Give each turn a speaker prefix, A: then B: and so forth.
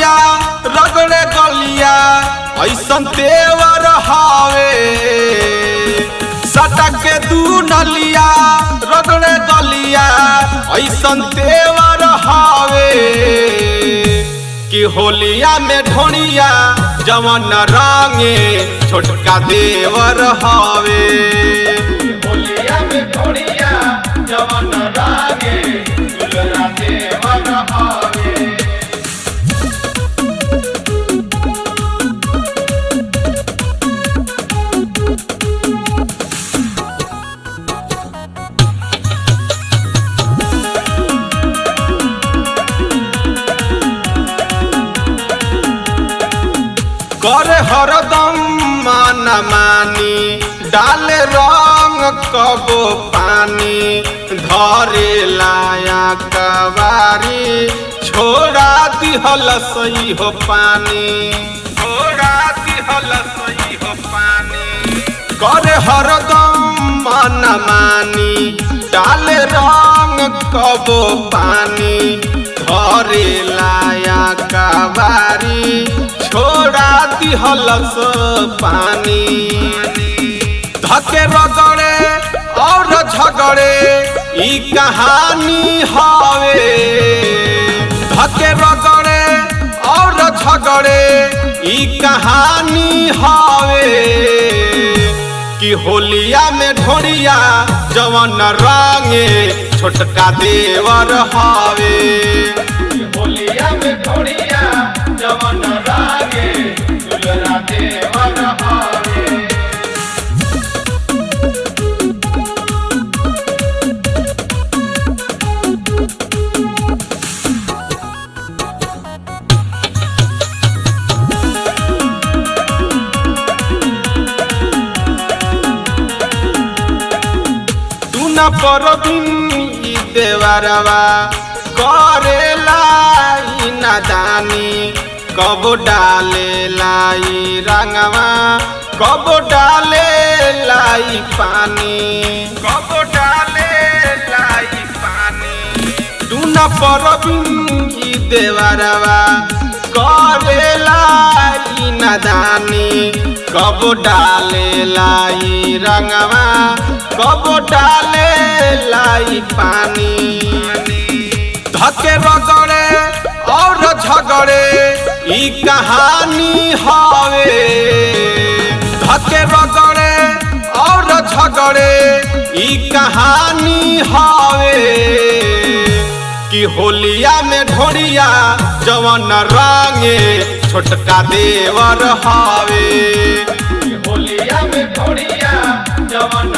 A: नलिया रगड़े गलिया ऐसन तेवर हावे सटक के दू नलिया रगड़े गलिया ऐसन तेवर हावे कि होलिया में ढोलिया जवन रंगे छोटका देवर हावे होलिया में ढोलिया जवन रंगे दुलरा देवर हावे। करे हरदम मान मानी डाले रंग कबो पानी धरे लाया कवारी छोड़ा दिहल सही हो पानी छोड़ा दिहल सही हो पानी। करे हरदम मान मानी डाले रंग कबो पानी धरे लाया कवारी छोड़ा दिहलस पानी धके रगड़े और झगड़े ई कहानी हवे धके रगड़े और झगड़े ई कहानी हवे कि होलिया में ढोलिया जवन रंगे छोटका देवर हवे होलिया में ढोलिया जवन रंगे दुलरा देवर हवे। तू न परबिन ई देवरवा करेला ई नादानी कबो डाले लाई रंगवा कबो डाले लाई पानी कबो डाले लाई पानी। तू न परबिन ई देवरवा करेला ई नादानी कबो डाले लाई रंगवा कबो डाले लाई पानी धके रगड़े और झगड़े ई कहानी हवे धके रगड़े और झगड़े ई कहानी हवे कि होलिया में ढोलिया जवन रंगे छोटका देवर हवे होलिया में ढोलिया जवन